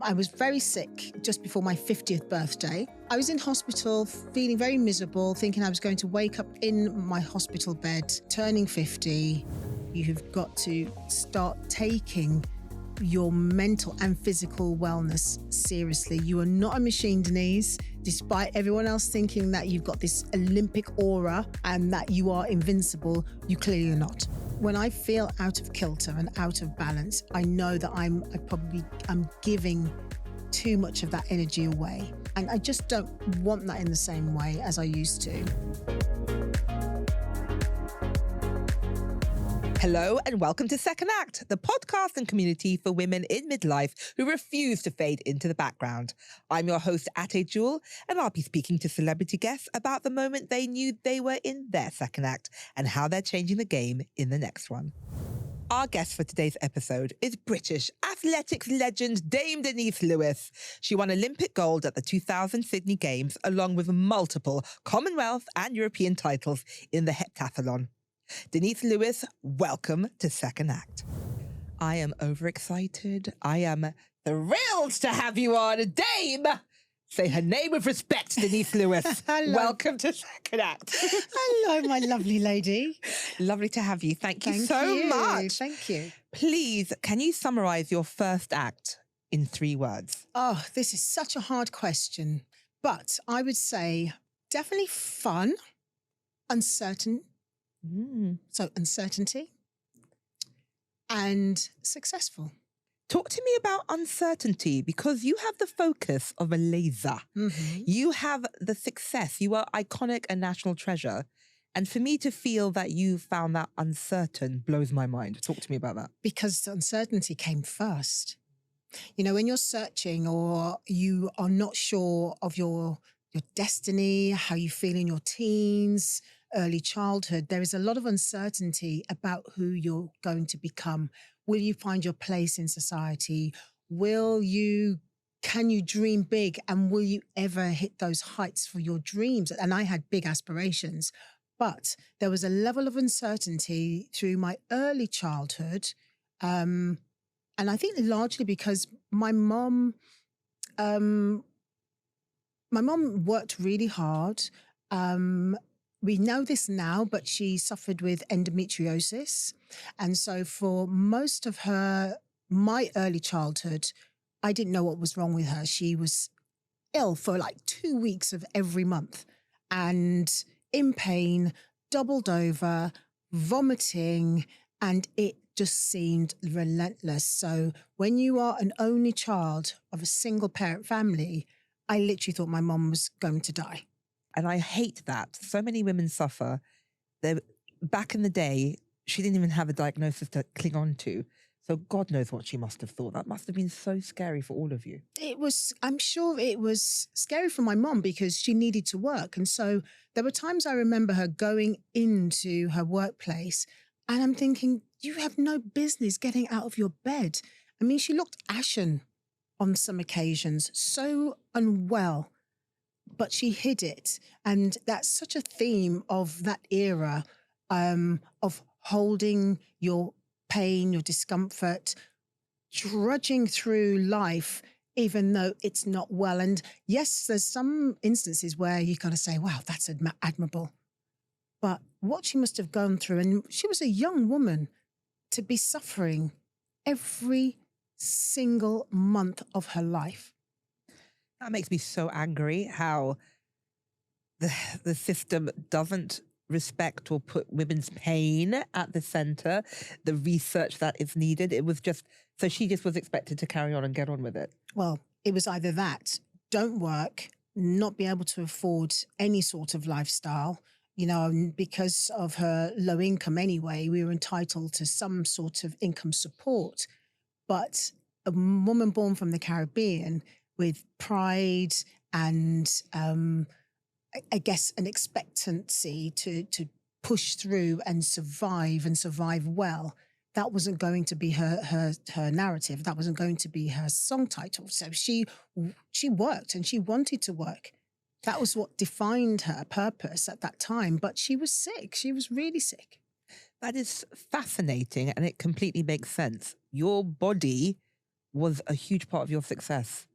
I was very sick just before my 50th birthday. I was in hospital feeling very miserable, thinking I was going to wake up in my hospital bed, turning 50. You've got to start taking your mental and physical wellness seriously. You are not a machine, Denise, despite everyone else thinking that you've got this Olympic aura and that you are invincible. You clearly are not. When I feel out of kilter and out of balance, I know that I'm giving too much of that energy away. And I just don't want that in the same way as I used to. Hello and welcome to Second Act, the podcast and community for women in midlife who refuse to fade into the background. I'm your host, Ateh Jewel, and I'll be speaking to celebrity guests about the moment they knew they were in their second act and how they're changing the game in the next one. Our guest for today's episode is British athletics legend Dame Denise Lewis. She won Olympic gold at the 2000 Sydney Games, along with multiple Commonwealth and European titles in the heptathlon. Denise Lewis, welcome to Second Act. I am overexcited. I am thrilled to have you on. Dame! Say her name with respect, Denise Lewis. Hello. Welcome to Second Act. Hello, my lovely lady. Lovely to have you. Thank you so much. Thank you. Please, can you summarise your first act in 3 words? Oh, this is such a hard question. But I would say definitely fun, uncertain. So uncertainty and successful. Talk to me about uncertainty, because you have the focus of a laser. Mm-hmm. You have the success. You are iconic and national treasure. And for me to feel that you found that uncertain blows my mind. Talk to me about that. Because uncertainty came first. You know, when you're searching or you are not sure of your destiny, how you feel in your teens, early childhood, there is a lot of uncertainty about who you're going to become. Will you find your place in society? Can you dream big, and will you ever hit those heights for your dreams? And I had big aspirations, but there was a level of uncertainty through my early childhood. And I think largely because my mom worked really hard. We know this now, but she suffered with endometriosis. And so for most of my early childhood, I didn't know what was wrong with her. She was ill for like 2 weeks of every month and in pain, doubled over, vomiting, and it just seemed relentless. So when you are an only child of a single parent family, I literally thought my mom was going to die. And I hate that. So many women suffer. Back in the day, she didn't even have a diagnosis to cling on to. So God knows what she must have thought. That must have been so scary for all of you. I'm sure it was scary for my mom because she needed to work. And so there were times I remember her going into her workplace and I'm thinking, you have no business getting out of your bed. I mean, she looked ashen on some occasions, so unwell. But she hid it. And that's such a theme of that era, of holding your pain, your discomfort, trudging through life, even though it's not well. And yes, there's some instances where you kind of say, wow, that's admirable. But what she must have gone through, and she was a young woman, to be suffering every single month of her life. That makes me so angry how the system doesn't respect or put women's pain at the center, the research that is needed. It was just, so she just was expected to carry on and get on with it. Well, it was either that, don't work, not be able to afford any sort of lifestyle, you know, and because of her low income anyway, we were entitled to some sort of income support. But a woman born from the Caribbean with pride and I guess an expectancy to push through and survive well, that wasn't going to be her narrative. That wasn't going to be her song title. So she worked and she wanted to work. That was what defined her purpose at that time. But she was sick. She was really sick. That is fascinating, and it completely makes sense. Your body was a huge part of your success.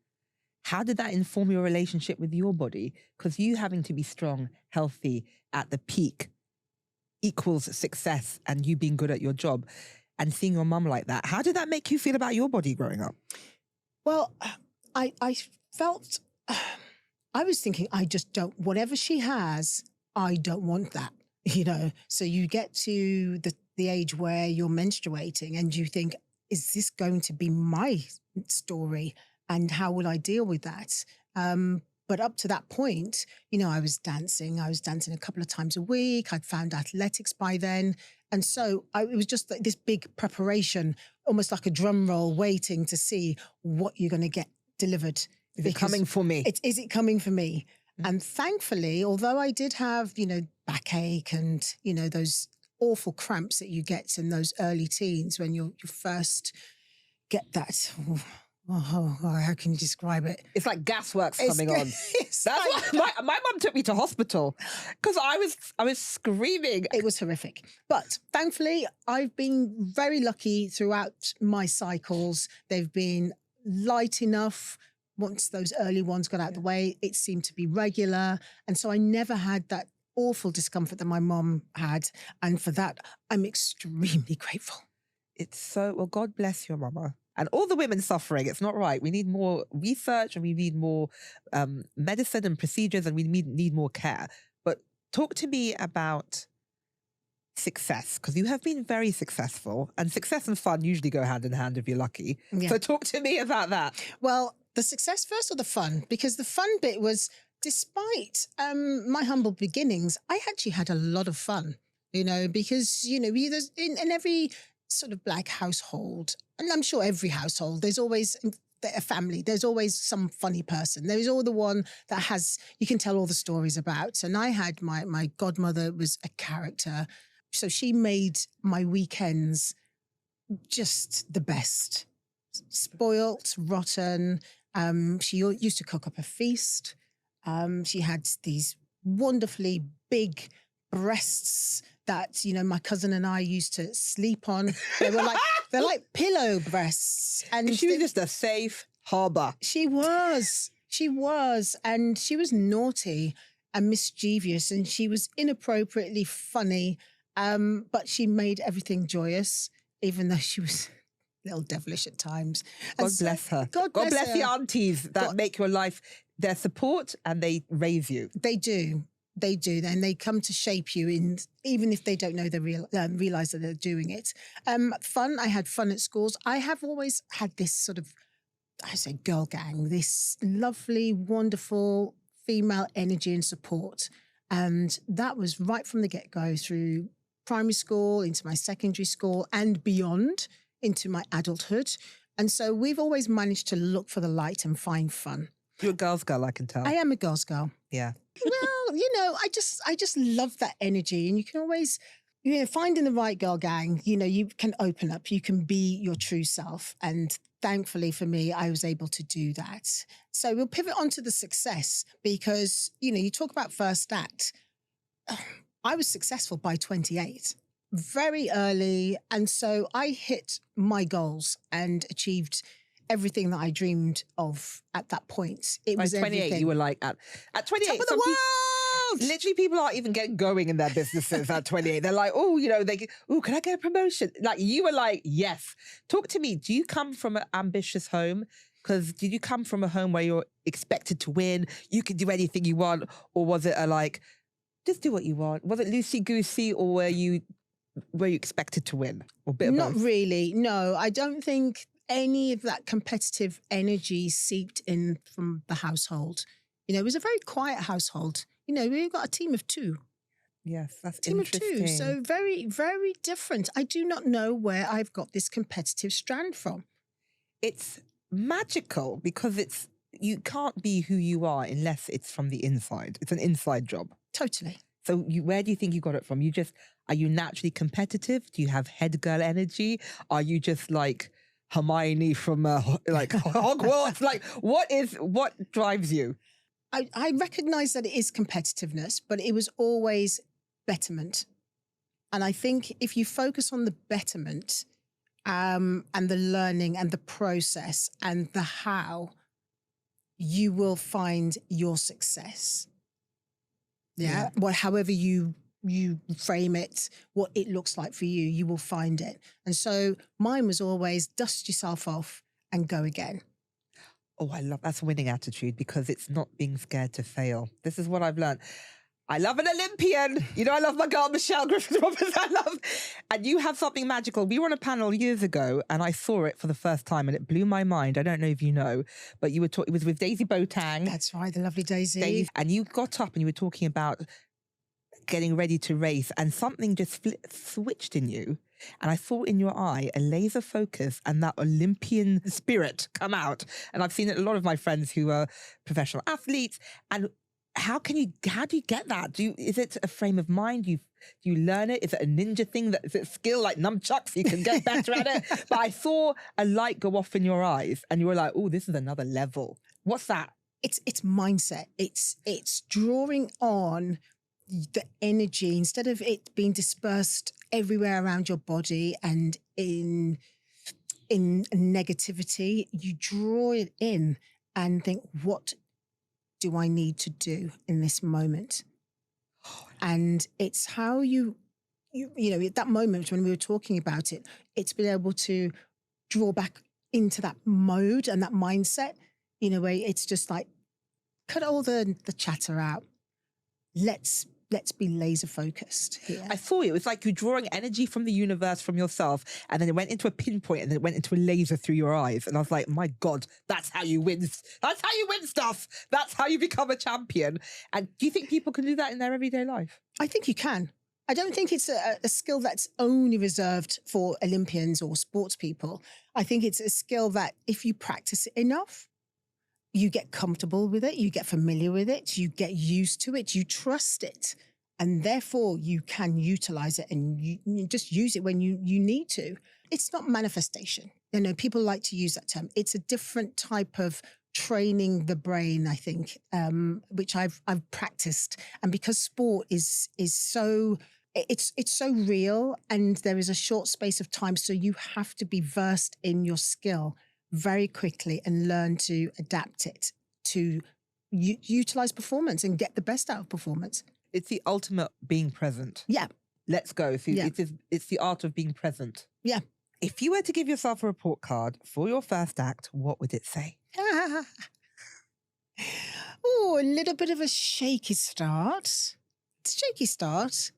How did that inform your relationship with your body? Because you having to be strong, healthy, at the peak equals success, and you being good at your job, and seeing your mum like that. How did that make you feel about your body growing up? Well, I felt, I was thinking, I just don't, whatever she has, I don't want that, So you get to the age where you're menstruating and you think, is this going to be my story? And how will I deal with that? But up to that point, I was dancing. I was dancing a couple of times a week. I'd found athletics by then. And so it was just like this big preparation, almost like a drum roll, waiting to see what you're going to get delivered. Is it coming for me? Is it coming for me? Mm-hmm. And thankfully, although I did have, backache and, those awful cramps that you get in those early teens when you first get that... Oh, how can you describe it? It's like gasworks coming on. That's why my mum took me to hospital because I was screaming. It was horrific. But thankfully, I've been very lucky throughout my cycles. They've been light enough. Once those early ones got out of the way, it seemed to be regular. And so I never had that awful discomfort that my mum had. And for that, I'm extremely grateful. It's so, well, God bless your mama. And all the women suffering, it's not right. We need more research and we need more medicine and procedures and we need more care. But talk to me about success, because you have been very successful and success and fun usually go hand in hand if you're lucky. Yeah. So talk to me about that. Well, the success first or the fun? Because the fun bit was, despite my humble beginnings, I actually had a lot of fun, because, in every sort of Black household, and I'm sure every household, there's always a family, there's always some funny person. There is all the one that you can tell all the stories about. And I had my godmother was a character. So she made my weekends just the best. Spoilt, rotten. She used to cook up a feast. She had these wonderfully big breasts that, my cousin and I used to sleep on. They're like pillow breasts. And she was just a safe harbor. She was. And she was naughty and mischievous and she was inappropriately funny. But she made everything joyous, even though she was a little devilish at times. God bless her. God bless the aunties that make your life their support and they raise you. They do. Then they come to shape you even if they don't know they realize that they're doing it. Fun. I had fun at schools. I have always had this sort of, I say, girl gang, this lovely, wonderful female energy and support. And that was right from the get-go through primary school, into my secondary school and beyond, into my adulthood. And so we've always managed to look for the light and find fun. You're a girl's girl, I can tell. I am a girl's girl. Yeah. Well, I just love that energy. And you can always, finding the right girl gang, you can open up, you can be your true self. And thankfully for me, I was able to do that. So we'll pivot on to the success because, you talk about first act. I was successful by 28, very early. And so I hit my goals and achieved everything that I dreamed of at that point. It was 28, everything. You were like, at 28, top of the world! Literally, people aren't even getting going in their businesses at 28. They're like, can I get a promotion? Like, you were like, yes. Talk to me. Do you come from an ambitious home? Because did you come from a home where you're expected to win? You can do anything you want? Or was it just do what you want? Was it loosey-goosey or were you expected to win? Or a bit of both? Not really. No, I don't think any of that competitive energy seeped in from the household. It was a very quiet household. We've got a team of 2. Yes, that's team interesting. of 2. So very, very different. I do not know where I've got this competitive strand from. It's magical because you can't be who you are unless it's from the inside. It's an inside job. Totally. So where do you think you got it from? Are you naturally competitive? Do you have head girl energy? Are you just like Hermione from Hogwarts? Like, what drives you? I recognize that it is competitiveness, but it was always betterment. And I think if you focus on the betterment, and the learning and the process and the how, you will find your success. Yeah. Well, however you frame it, what it looks like for you, you will find it. And so mine was always dust yourself off and go again. Oh, I love that's a winning attitude, because it's not being scared to fail. This is what I've learned. I love an Olympian. You know, I love my girl, Michelle Griffith-Roberts. And you have something magical. We were on a panel years ago and I saw it for the first time and it blew my mind. I don't know if you know, but you were it was with Daisy Botang. That's right, the lovely Daisy. And you got up and you were talking about getting ready to race and something just switched in you. And I saw in your eye a laser focus and that Olympian spirit come out. And I've seen it in a lot of my friends who are professional athletes. And how do you get that? Is it a frame of mind? Do you learn it? Is it a ninja thing? Is it a skill like nunchucks? You can get better at it. But I saw a light go off in your eyes and you were like, oh, this is another level. What's that? It's mindset. It's drawing on the energy instead of it being dispersed everywhere around your body and in negativity. You draw it in and think, what do I need to do in this moment? And it's how you know, at that moment when we were talking about it, it's been able to draw back into that mode and that mindset in a way. It's just like, cut all the chatter out. Let's be laser focused here. I saw it. It was like you're drawing energy from the universe, from yourself, and then it went into a pinpoint and then it went into a laser through your eyes. And I was like, my God, that's how you win. That's how you win stuff. That's how you become a champion. And do you think people can do that in their everyday life? I think you can. I don't think it's a skill that's only reserved for Olympians or sports people. I think it's a skill that if you practice it enough, you get comfortable with it, you get familiar with it, you get used to it, you trust it, and therefore you can utilize it and you just use it when you need to. It's not manifestation. You know, people like to use that term. It's a different type of training the brain, I think, which I've practiced. And because sport is so, it's so real and there is a short space of time, so you have to be versed in your skill very quickly and learn to adapt it to utilize performance and get the best out of performance. It's the ultimate being present. Yeah. Let's go. So it's the art of being present. Yeah. If you were to give yourself a report card for your first act, what would it say? Oh, a little bit of a shaky start. It's a shaky start,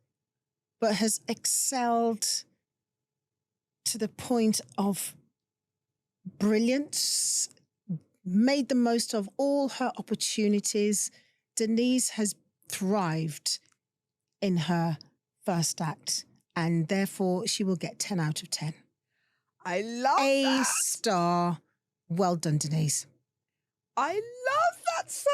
but has excelled to the point of brilliance, made the most of all her opportunities. Denise has thrived in her first act, and therefore she will get 10 out of 10. I love A star. Well done, Denise. I love that so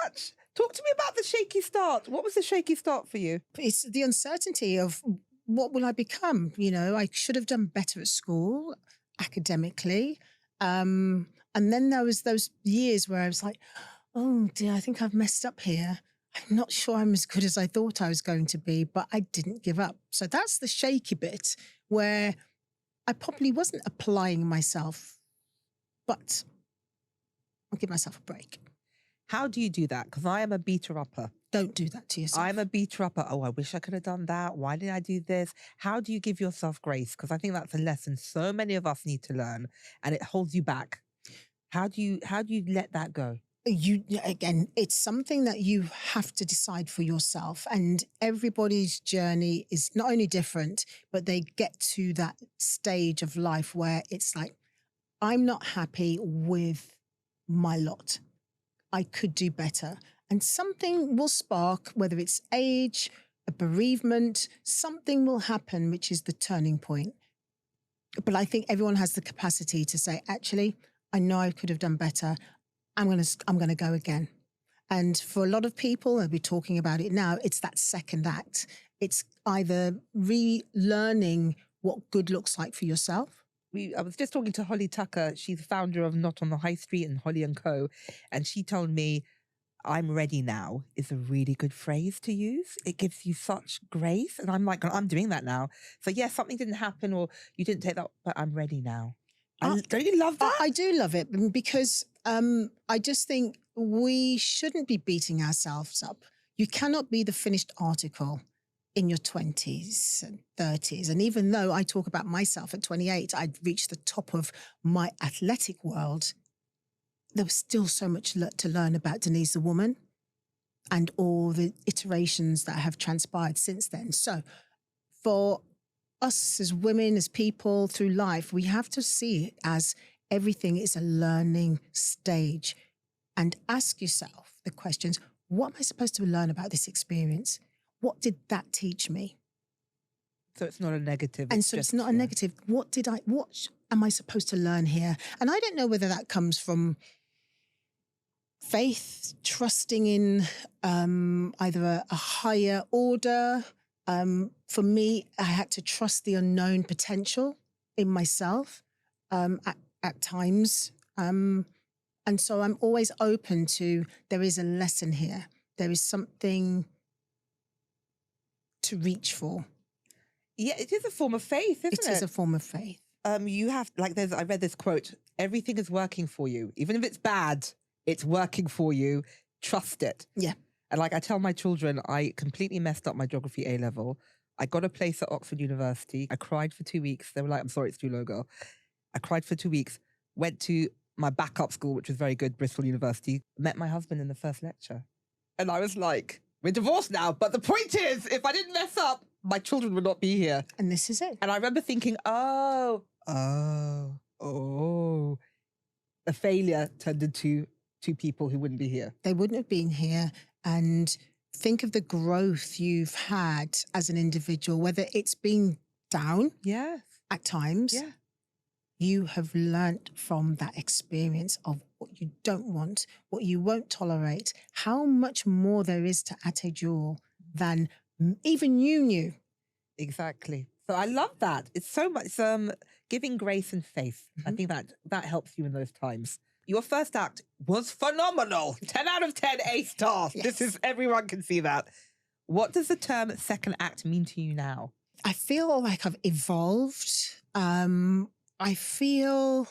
much. Talk to me about the shaky start. What was the shaky start for you? It's the uncertainty of what will I become? You know, I should have done better at school, academically. And then there was those years where I was like, oh dear, I think I've messed up here. I'm not sure I'm as good as I thought I was going to be, but I didn't give up. So that's the shaky bit where I probably wasn't applying myself, but I'll give myself a break. How do you do that? Because I am a beater-upper. Don't do that to yourself. I'm a beater-upper. Oh, I wish I could have done that. Why did I do this? How do you give yourself grace? Because I think that's a lesson so many of us need to learn, and it holds you back. How do you let that go? Again, it's something that you have to decide for yourself, and everybody's journey is not only different, but they get to that stage of life where it's like, I'm not happy with my lot. I could do better. And something will spark, whether it's age, a bereavement, something will happen, which is the turning point. But I think everyone has the capacity to say, actually, I know I could have done better. I'm going to go again. And for a lot of people, and we're talking about it now, it's that second act. It's either relearning what good looks like for yourself. I was just talking to Holly Tucker. She's the founder of Not on the High Street and Holly & Co. And she told me, I'm ready now is a really good phrase to use. It gives you such grace. And I'm like, I'm doing that now. So yeah, something didn't happen or you didn't take that, but I'm ready now. Don't you love that? I do love it because I just think we shouldn't be beating ourselves up. You cannot be the finished article in your 20s and 30s. And even though I talk about myself at 28, I'd reached the top of my athletic world, there was still so much to learn about Denise the woman and all the iterations that have transpired since then. So for us as women, as people through life, we have to see it as everything is a learning stage and ask yourself the questions, what am I supposed to learn about this experience? What did that teach me? So it's not a negative. And so it's not a negative. What am I supposed to learn here? And I don't know whether that comes from faith, trusting in either a higher order. For me, I had to trust the unknown potential in myself at times. And so I'm always open to, there is a lesson here. There is something to reach for. Yeah, it is a form of faith, isn't it? It is a form of faith. You have, I read this quote, everything is working for you. Even if it's bad, it's working for you. Trust it. Yeah. And I tell my children, I completely messed up my geography A-level. I got a place at Oxford University. I cried for 2 weeks. They were like, I'm sorry, it's too low, girl. I cried for 2 weeks, went to my backup school, which was very good, Bristol University, met my husband in the first lecture. And I was like, we're divorced now. But the point is, if I didn't mess up, my children would not be here. And this is it. And I remember thinking, a failure turned into two people who wouldn't be here. They wouldn't have been here. And think of the growth you've had as an individual, whether it's been down at times. Yeah. You have learnt from that experience of what you don't want, what you won't tolerate, how much more there is to Ateh Jewel than even you knew. Exactly. So I love that. It's so much giving grace and faith. Mm-hmm. I think that helps you in those times. Your first act was phenomenal. 10 out of 10, A-star. Yes. Everyone can see that. What does the term second act mean to you now? I feel like I've evolved. I feel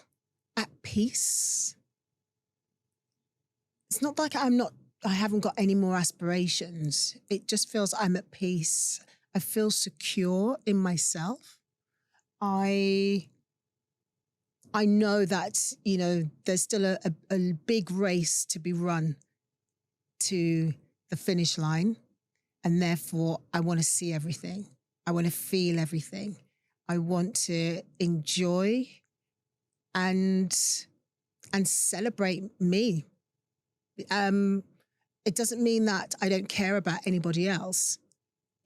at peace. It's not like I haven't got any more aspirations. It just feels I'm at peace. I feel secure in myself. I know that, there's still a big race to be run to the finish line. And therefore, I want to see everything. I want to feel everything. I want to enjoy and celebrate me. It doesn't mean that I don't care about anybody else.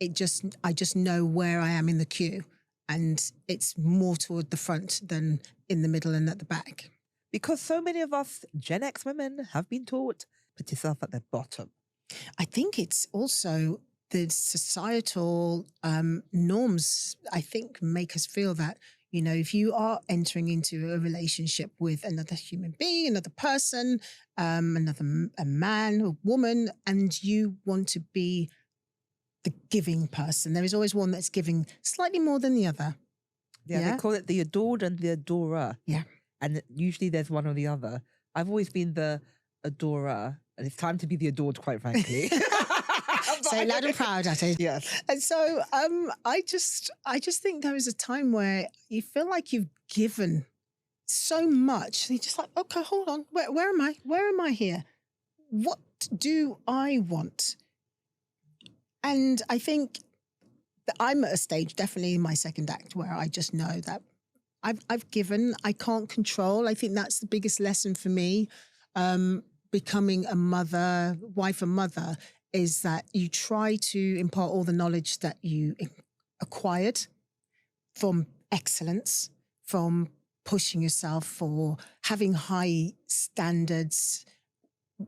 I just know where I am in the queue, and it's more toward the front than in the middle and at the back. Because so many of us Gen X women have been taught, put yourself at the bottom. I think it's also the societal norms, I think, make us feel that, if you are entering into a relationship with another human being, another person, a man or woman, and you want to be the giving person, there is always one that's giving slightly more than the other. Yeah, they call it the adored and the adorer. Yeah. And usually there's one or the other. I've always been the adorer, and it's time to be the adored, quite frankly. Say loud and proud, Ateh. Yes. And so I just think there is a time where you feel like you've given so much. And you're just like, okay, hold on. Where am I? Where am I here? What do I want? And I think that I'm at a stage, definitely in my second act, where I just know that I've given, I can't control. I think that's the biggest lesson for me. Becoming a mother, wife and mother, is that you try to impart all the knowledge that you acquired from excellence, from pushing yourself, for having high standards,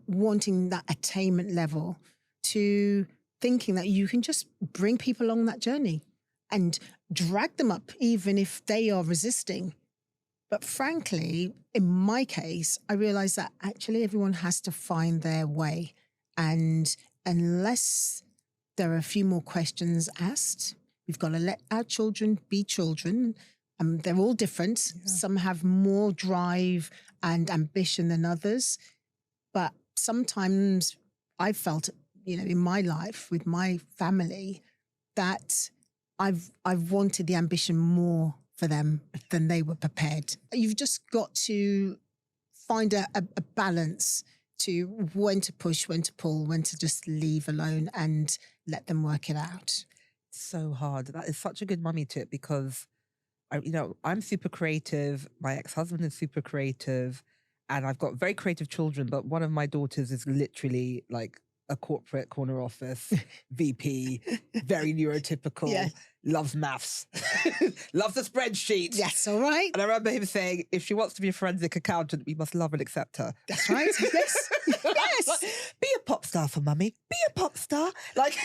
wanting that attainment level, to thinking that you can just bring people along that journey and drag them up even if they are resisting. But frankly, in my case, I realized that actually everyone has to find their way. And unless there are a few more questions asked, we've got to let our children be children. They're all different. Yeah. Some have more drive and ambition than others. But sometimes I felt, in my life with my family, that I've wanted the ambition more for them than they were prepared. You've just got to find a balance to when to push, when to pull, when to just leave alone and let them work it out. So hard. That is such a good mummy tip because, I'm super creative. My ex-husband is super creative and I've got very creative children, but one of my daughters is literally like a corporate corner office VP, very neurotypical, yeah. Loves maths, loves a spreadsheet. Yes, all right. And I remember him saying, if she wants to be a forensic accountant, we must love and accept her. That's right. Yes. Yes. Like, be a pop star for mummy. Be a pop star. Like,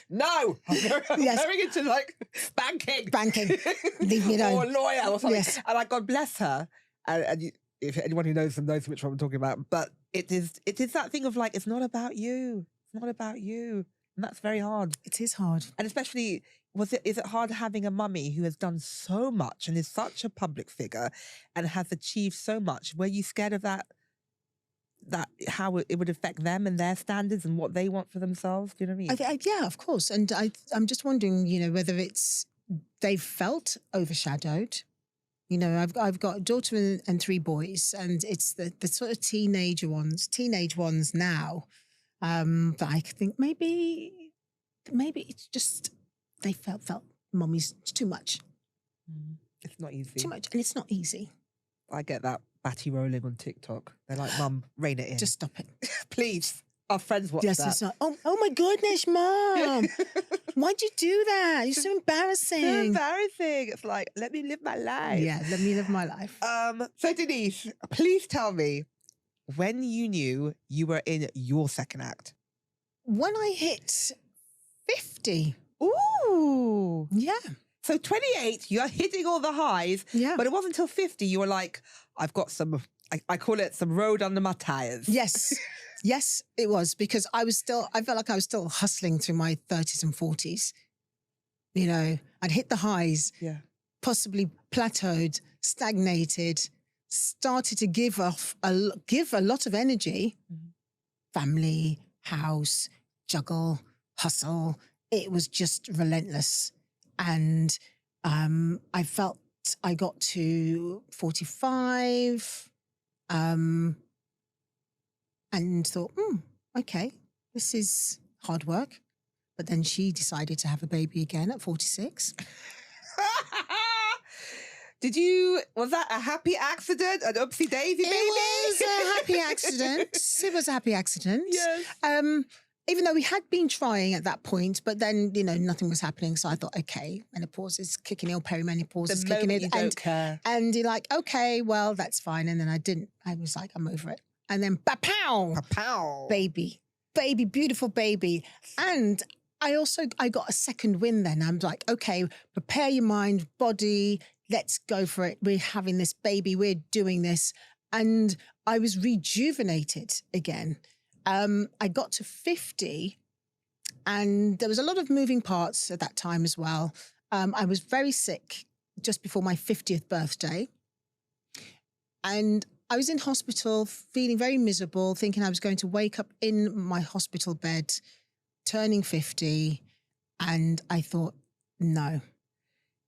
no. I'm going into like banking. Banking. Leave me alone. Or a lawyer or something. Yes. And God bless her. And if anyone who knows them knows which one I'm talking about. But it is that thing of like, it's not about you. It's not about you. And that's very hard. It is hard. And especially, is it hard having a mummy who has done so much and is such a public figure and has achieved so much? Were you scared of that how it would affect them and their standards and what they want for themselves? Do you know what I mean? Yeah, of course. And I'm just wondering, whether they've felt overshadowed. I've got a daughter and 3 boys, and it's the sort of teenage ones now. But I think maybe it's just they felt mommy's too much. It's not easy. Too much, and it's not easy. I get that batty rolling on TikTok. They're like, Mum, rein it in. Just stop it. Please. Our friends watch that. It's not, oh my goodness, Mom. Why'd you do that? You're so embarrassing. So embarrassing. It's like, let me live my life. Yeah, let me live my life. So Denise, please tell me when you knew you were in your second act. When I hit 50. Ooh. Yeah. So 28, you're hitting all the highs. Yeah. But it wasn't until 50 you were like, I've got some, I call it some road under my tires. Yes. Yes, it was, because I felt like I was still hustling through my 30s and 40s. I'd hit the highs, yeah, possibly plateaued, stagnated, started to give a lot of energy. Mm-hmm. Family, house, juggle, hustle. It was just relentless. And I felt I got to 45, and thought, okay, this is hard work. But then she decided to have a baby again at 46. Was that a happy accident? An oopsie daisy baby? It was a happy accident. It was a happy accident. Yes. Even though we had been trying at that point, but then, nothing was happening. So I thought, okay, menopause is kicking in, perimenopause is kicking in. And you're like, okay, well, that's fine. And then I was like, I'm over it. And then, ba-pow! Ba-pow! Baby, beautiful baby. And I got a second win then. I'm like, okay, prepare your mind, body, let's go for it. We're having this baby, we're doing this. And I was rejuvenated again. I got to 50 and there was a lot of moving parts at that time as well. I was very sick just before my 50th birthday. And I was in hospital feeling very miserable, thinking I was going to wake up in my hospital bed, turning 50. And I thought, no.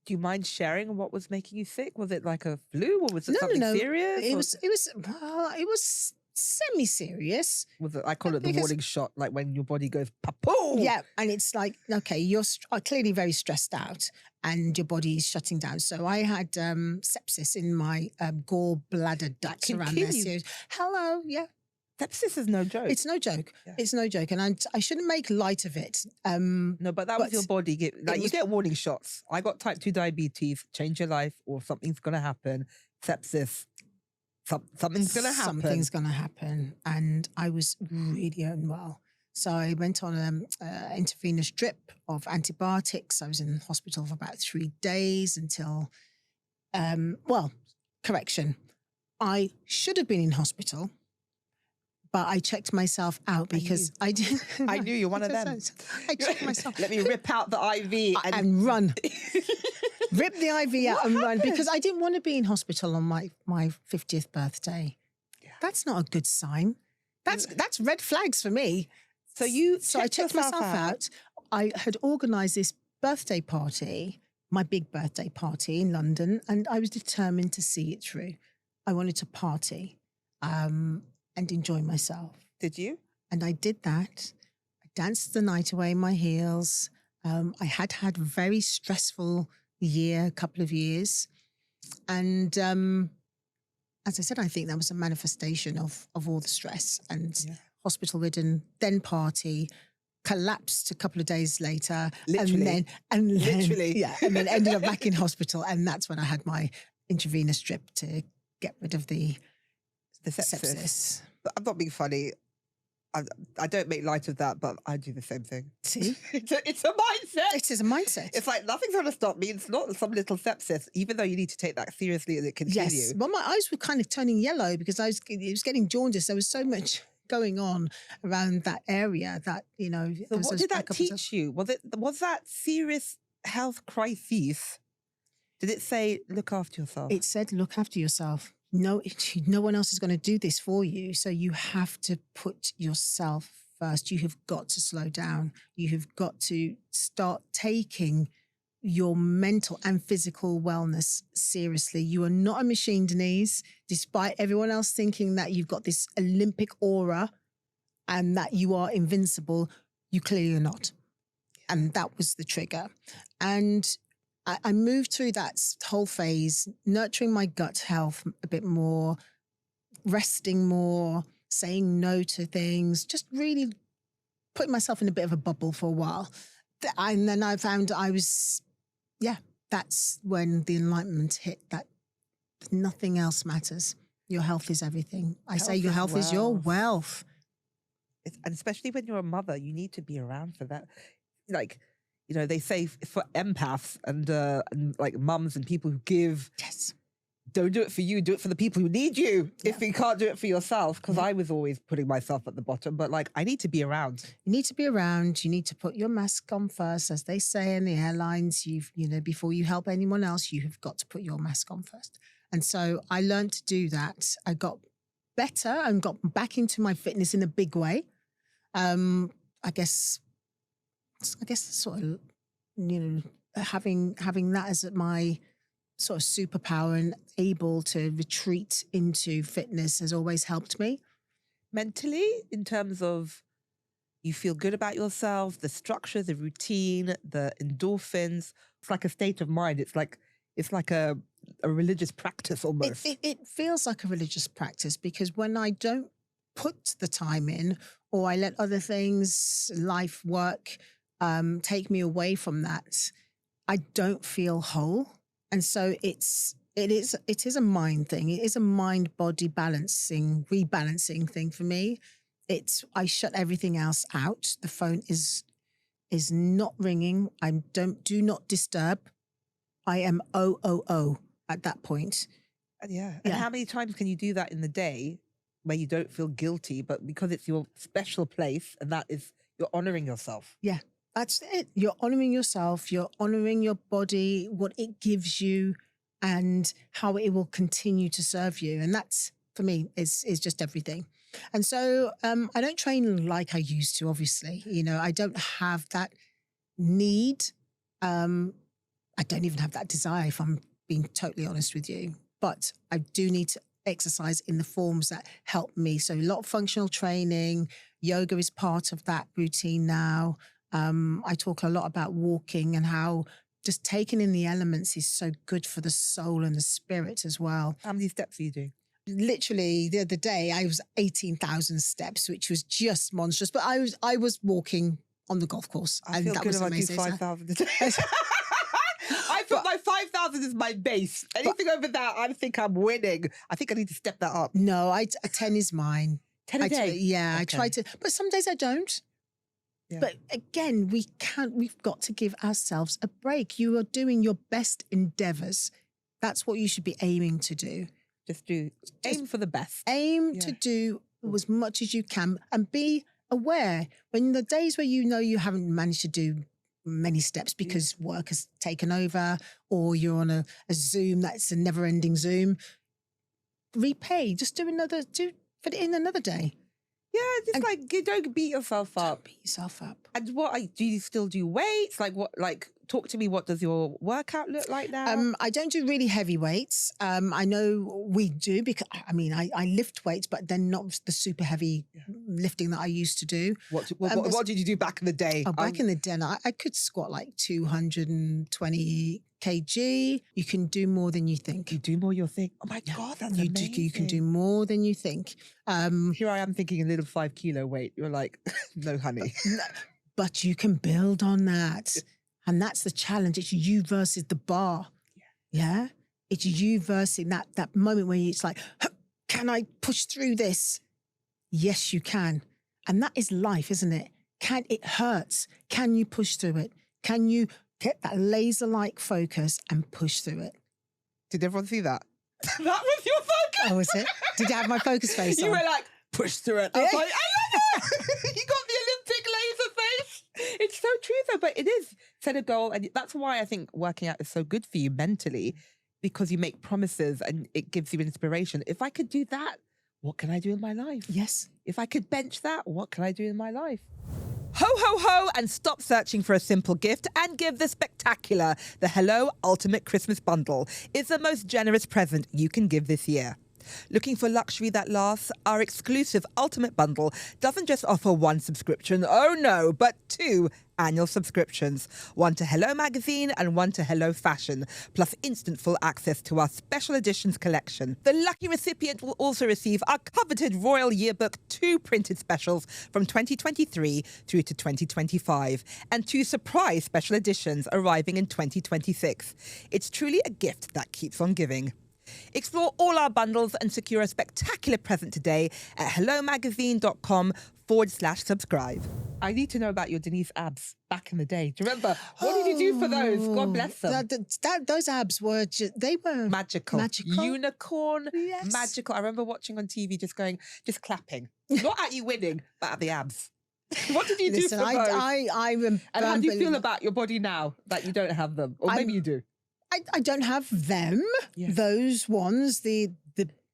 Do you mind sharing what was making you sick? Was it like a flu or was it something serious? It was semi-serious. I call it the warning shot, like when your body goes pa-poo. Yeah, and it's like, okay, you're clearly very stressed out and your body is shutting down. So I had sepsis in my gallbladder ducts around there. So, hello, yeah. Sepsis is no joke. It's no joke. Yeah. It's no joke. And I shouldn't make light of it. No, but that was your body. You get warning shots. I got type 2 diabetes, change your life, or something's going to happen. Sepsis. Something's going to happen. Something's going to happen. And I was really unwell. So I went on an intravenous drip of antibiotics. I was in hospital for about 3 days until, correction. I should have been in hospital, but I checked myself out because I did. I knew you're one of them. I checked myself. Let me rip out the IV and run. Rip the IV out and run because I didn't want to be in hospital on my 50th birthday. Yeah. That's not a good sign. That's red flags for me. So I checked myself out. I had organised this birthday party, my big birthday party in London, and I was determined to see it through. I wanted to party and enjoy myself. Did you? And I did that. I danced the night away in my heels. I had a very stressful year, a couple of years. And as I said, I think that was a manifestation of all the stress and hospital-ridden, then party, collapsed a couple of days later. Literally. And then literally. Yeah, and then ended up back in hospital. And that's when I had my intravenous drip to get rid of the sepsis. But I'm not being funny. I don't make light of that, but I do the same thing. See? It's a mindset. It is a mindset. It's like nothing's going to stop me. It's not some little sepsis, even though you need to take that seriously and it continue. Yes, but my eyes were kind of turning yellow because it was getting jaundice. There was so much going on around that area that, you know. So what did that teach you? Was that serious health crisis? Did it say, look after yourself? It said, look after yourself. No one else is going to do this for you. So you have to put yourself first. You have got to slow down. You have got to start taking your mental and physical wellness seriously. You are not a machine, Denise, despite everyone else thinking that you've got this Olympic aura and that you are invincible. You clearly are not. And that was the trigger. And I moved through that whole phase, nurturing my gut health a bit more, resting more, saying no to things, just really putting myself in a bit of a bubble for a while. And then I found that's when the enlightenment hit, that nothing else matters. Your health is everything. I say your health is your wealth. And especially when you're a mother, you need to be around for that. Like, you know, they say for empaths and like mums and people who give, don't do it for you, do it for the people who need you. Yeah. If you can't do it for yourself, because I was always putting myself at the bottom, but like I need to be around. You need to be around. You need to put your mask on first, as they say in the airlines. Before you help anyone else, you have got to put your mask on first. And so I learned to do that. I got better and got back into my fitness in a big way. I guess sort of, having that as my sort of superpower and able to retreat into fitness has always helped me. Mentally, in terms of you feel good about yourself, the structure, the routine, the endorphins, it's like a state of mind. It's like a religious practice almost. It feels like a religious practice because when I don't put the time in or I let other things, life, work, take me away from that, I don't feel whole. And so it is a mind thing. It is a mind-body rebalancing thing for me. I shut everything else out. The phone is not ringing. Do not disturb. I am OOO at that point. Yeah. And how many times can you do that in the day where you don't feel guilty, but because it's your special place and that is, you're honoring yourself? Yeah. That's it. You're honoring yourself. You're honoring your body, what it gives you and how it will continue to serve you. And that's, for me, is just everything. And so I don't train like I used to, obviously. I don't have that need. I don't even have that desire, if I'm being totally honest with you. But I do need to exercise in the forms that help me. So a lot of functional training. Yoga is part of that routine now. I talk a lot about walking and how just taking in the elements is so good for the soul and the spirit as well. How many steps do you do? Literally the other day I was 18,000 steps, which was just monstrous. But I was walking on the golf course. I feel that good was if amazing. I do 5,000 a day. I put my 5,000 as my base. Anything over that, I think I'm winning. I think I need to step that up. No, 10 is mine. 10 a day? Okay. I try to, but some days I don't. Yeah. But again, we've got to give ourselves a break. You are doing your best endeavors. That's what you should be aiming to do. Aim for the best. Aim to do as much as you can, and be aware when the days where you know you haven't managed to do many steps because work has taken over, or you're on a Zoom that's a never-ending Zoom. Repay. Just put it in another day. Yeah, just like you don't beat yourself up. Don't beat yourself up. And do you still do weights? Talk to me. What does your workout look like now? I don't do really heavy weights. I know we do because I lift weights, but then not the super heavy lifting that I used to do. What did you do back in the day? Oh, back in the day, I could squat like 220 kg. You can do more than you think. You do more you think. Oh my God, that's amazing. You can do more than you think. Here I am thinking a little 5 kilo weight. You're like, no, honey. But you can build on that. And that's the challenge. It's you versus the bar. Yeah? It's you versus that moment where it's like, can I push through this? Yes, you can. And that is life, isn't it? It hurts. Can you push through it? Can you get that laser-like focus and push through it? Did everyone see that? That was your focus. Oh, was it? Did you have my focus face on? You were like, push through it. I was like, I love it. You got the Olympic laser face. It's so true though, but it is set a goal. And that's why I think working out is so good for you mentally, because you make promises and it gives you inspiration. If I could do that, what can I do in my life? Yes. If I could bench that, what can I do in my life? Ho, ho, ho, and stop searching for a simple gift and give the spectacular, the Hello Ultimate Christmas Bundle. It's the most generous present you can give this year. Looking for luxury that lasts? Our exclusive Ultimate Bundle doesn't just offer 1 subscription, oh no, but 2 annual subscriptions. 1 to Hello Magazine and 1 to Hello Fashion, plus instant full access to our special editions collection. The lucky recipient will also receive our coveted Royal Yearbook 2 printed specials from 2023 through to 2025, and 2 surprise special editions arriving in 2026. It's truly a gift that keeps on giving. Explore all our bundles and secure a spectacular present today at hellomagazine.com/subscribe. I need to know about your Denise abs back in the day. Do you remember? What did you do for those? God bless them. Those abs were, they were magical. Unicorn, yes. Magical. I remember watching on TV just clapping. Not at you winning, but at the abs. What did you do for those? And how do you feel about your body now that you don't have them? Or maybe you do. I don't have them, those ones, the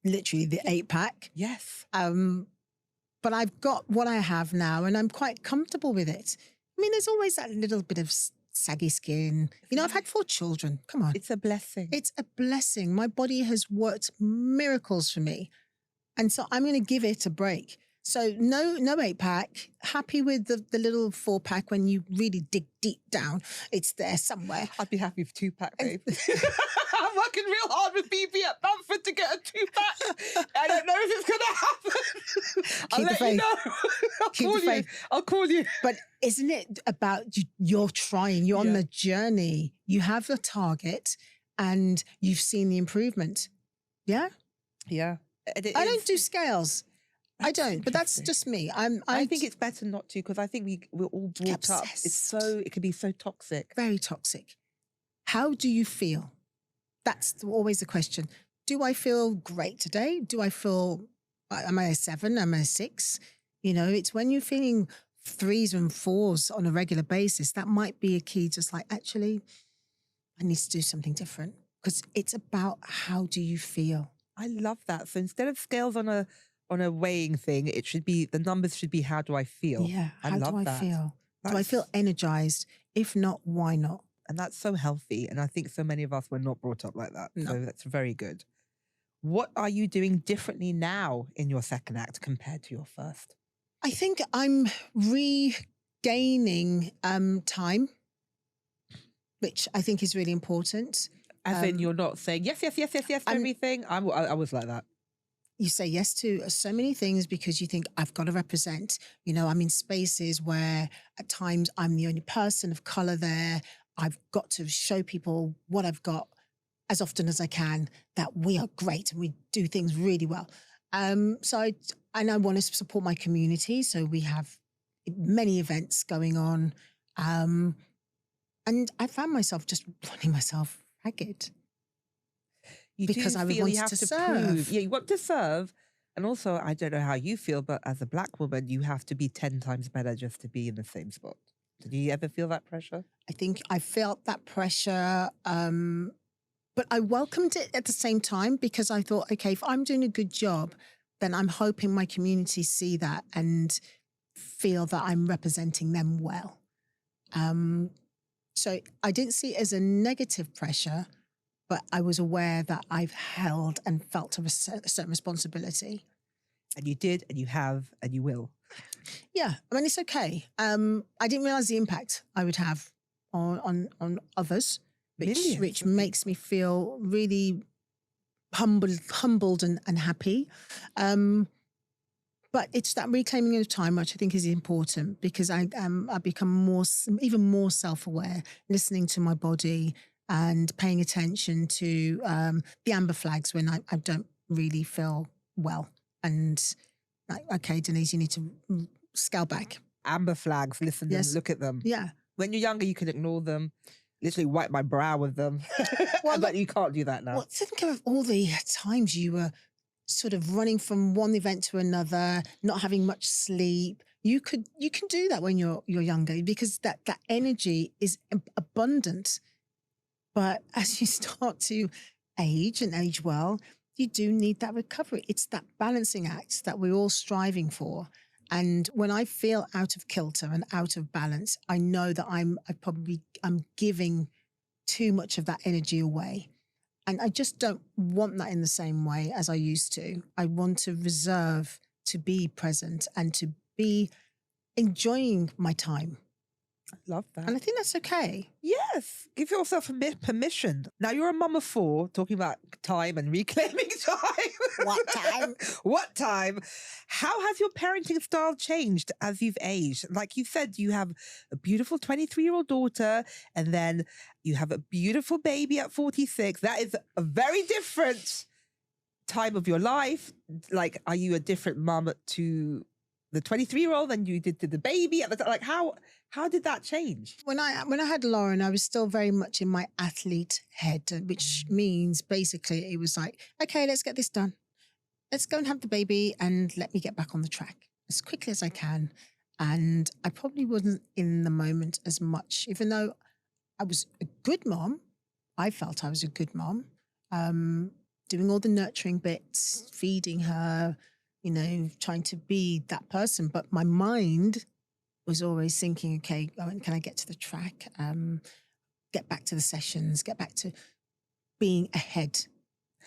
literally the 8-pack. Yes. But I've got what I have now and I'm quite comfortable with it. I mean, there's always that little bit of saggy skin. You know, I've had 4 children. Come on. It's a blessing. It's a blessing. My body has worked miracles for me. And so I'm going to give it a break. So no 8-pack, happy with the little 4-pack when you really dig deep down. It's there somewhere. I'd be happy with 2-pack, babe. I'm working real hard with BB at Bamford to get a 2-pack. I don't know if it's going to happen. I'll let you know. I'll call you. But isn't it about you're trying, you're on the journey, you have the target and you've seen the improvement. Yeah? Yeah. I don't do scales. I don't, but that's just me. I think it's better not to, because I think we're all brought up. It can be so toxic. Very toxic. How do you feel? That's always the question. Do I feel great today? Do I feel, am I a 7? Am I a 6? You know, it's when you're feeling 3s and 4s on a regular basis, that might be a key. Just like, actually, I need to do something different, because it's about how do you feel? I love that. So instead of scales on a weighing thing, it should be, the numbers should be, how do I feel? Yeah, how do I feel? Do I feel energized? If not, why not? And that's so healthy. And I think so many of us were not brought up like that. No. So that's very good. What are you doing differently now in your second act compared to your first? I think I'm regaining time, which I think is really important. As in you're not saying yes to everything. I was like that. You say yes to so many things because you think, I've got to represent. You know, I'm in spaces where at times I'm the only person of colour there. I've got to show people what I've got as often as I can, that we are great and we do things really well. I want to support my community. So we have many events going on. And I found myself just running myself ragged. Because I wanted to serve. Yeah, you want to serve, And also, I don't know how you feel, but as a Black woman, you have to be 10 times better just to be in the same spot. Did you ever feel that pressure? I think I felt that pressure, but I welcomed it at the same time because I thought, okay, if I'm doing a good job, then I'm hoping my community see that and feel that I'm representing them well. So I didn't see it as a negative pressure, but I was aware that I've held and felt a certain responsibility. And you did, and you have, and you will. Yeah, I mean, it's okay. I didn't realize the impact I would have on others, which makes me feel really humbled and happy. But it's that reclaiming of time, which I think is important because I become even more self-aware, listening to my body and paying attention to the amber flags when I don't really feel well. And like, okay, Denise, you need to scale back. Amber flags, listen to them, look at them. Yeah. When you're younger, you can ignore them, literally wipe my brow with them. Well, but you can't do that now. Well, think of all the times you were sort of running from one event to another, not having much sleep. You can do that when you're younger because that energy is abundant. But as you start to age and age well, you do need that recovery. It's that balancing act that we're all striving for. And when I feel out of kilter and out of balance, I know that I'm giving too much of that energy away. And I just don't want that in the same way as I used to. I want to reserve to be present and to be enjoying my time. I love that. And I think that's okay. Yes. Give yourself permission. Now, you're a mum of 4, talking about time and reclaiming time. What time? What time? How has your parenting style changed as you've aged? Like you said, you have a beautiful 23-year-old daughter, and then you have a beautiful baby at 46. That is a very different time of your life. Like, are you a different mum to the 23-year-old than you did to the baby at the time? Like, how did that change? When I had Lauren, I was still very much in my athlete head, which means basically it was like, okay, let's get this done. Let's go and have the baby and let me get back on the track as quickly as I can. And I probably wasn't in the moment as much, even though I was a good mom. I felt I was a good mom, doing all the nurturing bits, feeding her, you know, trying to be that person. But my mind was always thinking, okay, when can I get to the track? Get back to the sessions, get back to being ahead,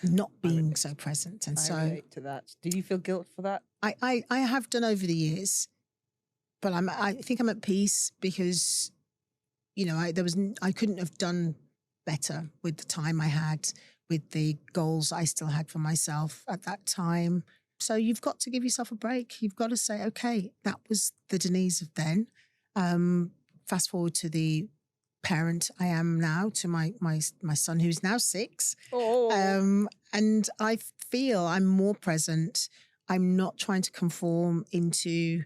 not being so present. And so I relate to that. Do you feel guilt for that? I have done over the years, but I think I'm at peace because, you know, I couldn't have done better with the time I had, with the goals I still had for myself at that time. So you've got to give yourself a break. You've got to say, okay, that was the Denise of then. Fast forward to the parent I am now, to my son, who's now 6. Oh. And I feel I'm more present. I'm not trying to conform into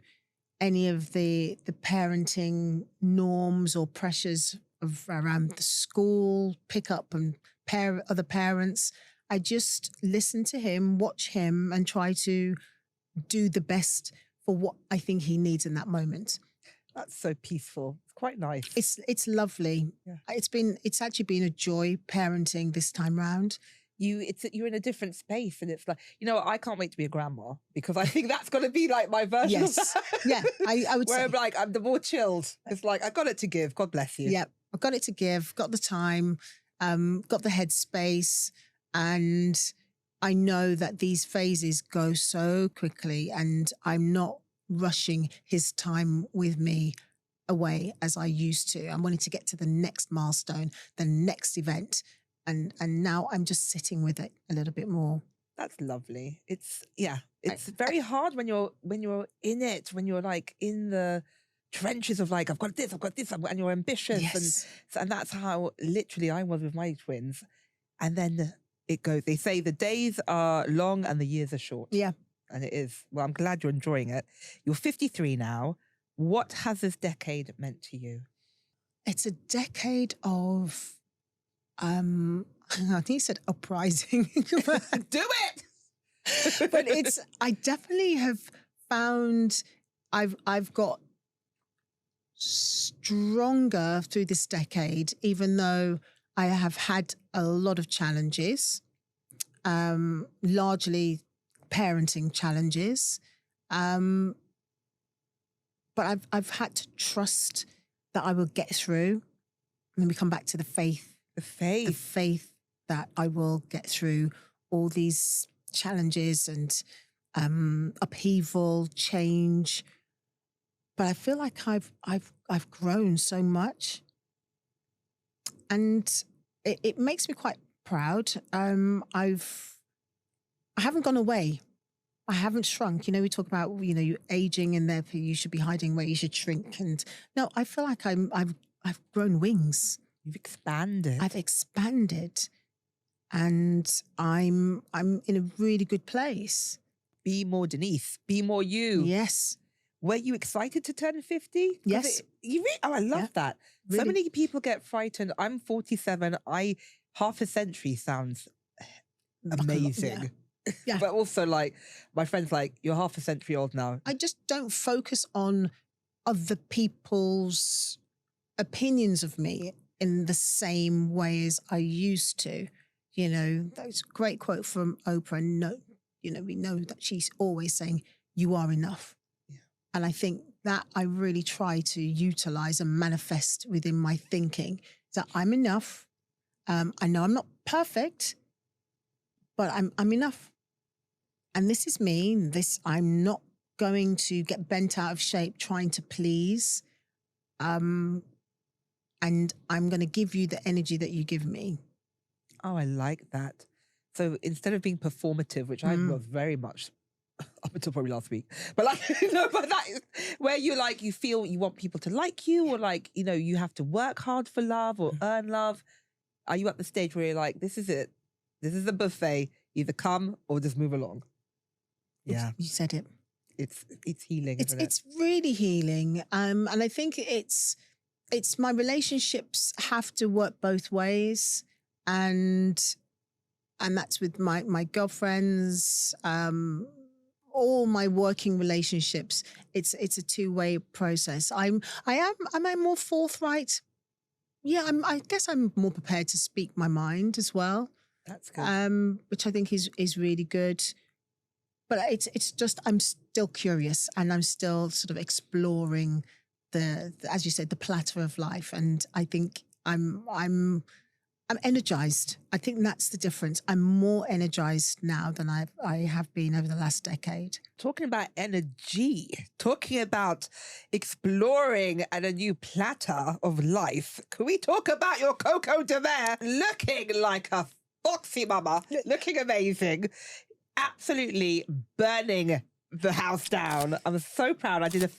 any of the parenting norms or pressures around the school, pick up and other parents. I just listen to him, watch him, and try to do the best for what I think he needs in that moment. That's so peaceful. It's quite nice. It's lovely. Yeah. It's actually been a joy parenting this time round. You're in a different space, and it's like, you know, I can't wait to be a grandma because I think that's going to be like my version of that. Yeah, I would say. Where like I'm the more chilled. It's like, I got it to give. God bless you. Yeah, I've got it to give, got the time, got the headspace. And I know that these phases go so quickly, and I'm not rushing his time with me away as I used to. I'm wanting to get to the next milestone, the next event. And now I'm just sitting with it a little bit more. That's lovely. It's very hard when you're in it, when you're like in the trenches of like, I've got this, and you're ambitious. Yes. And that's how literally I was with my twins. And then it goes, they say the days are long and the years are short. Yeah. And it is. Well, I'm glad you're enjoying it. You're 53 now. What has this decade meant to you? It's a decade of, I think you said uprising. Do it! But I definitely have found I've got stronger through this decade, even though I have had a lot of challenges, largely parenting challenges. But I've had to trust that I will get through. And then we come back to the faith. The faith. The faith that I will get through all these challenges and upheaval, change. But I feel like I've grown so much. And it makes me quite proud. I haven't gone away. I haven't shrunk. You know, we talk about, you know, you aging and therefore you should be hiding where you should shrink. And no, I feel like I've grown wings. You've expanded. I've expanded. And I'm in a really good place. Be more Denise. Be more you. Yes. Were you excited to turn 50? Yes. I love that. Really. So many people get frightened. I'm 47. Half a century sounds amazing. Yeah. But also, like, my friend's like, you're half a century old now. I just don't focus on other people's opinions of me in the same way as I used to. You know, that's a great quote from Oprah. No, you know, we know that she's always saying, you are enough. Yeah. And I think that I really try to utilize and manifest within my thinking that I'm enough. I know I'm not perfect, but I'm enough. And this is me. I'm not going to get bent out of shape trying to please. And I'm going to give you the energy that you give me. Oh, I like that. So instead of being performative, which I was very much up until probably last week, but like, no, but that is where you like, you feel you want people to like you, or like, you know, you have to work hard for love or earn love. Are you at the stage where you're like, this is it? This is the buffet. Either come or just move along. Yeah. You said it. It's healing, isn't it? It's really healing. And I think it's my relationships have to work both ways. And that's with my girlfriends, all my working relationships. It's a two-way process. Am I more forthright? Yeah, I guess I'm more prepared to speak my mind as well. That's good. Which I think is really good. But it's just, I'm still curious and I'm still sort of exploring the as you said, the platter of life. And I think I'm energized. I think that's the difference. I'm more energized now than I have been over the last decade. Talking about energy, talking about exploring at a new platter of life. Can we talk about your Coco de Mer looking like a foxy mama, looking amazing, absolutely burning the house down. I'm so proud. I did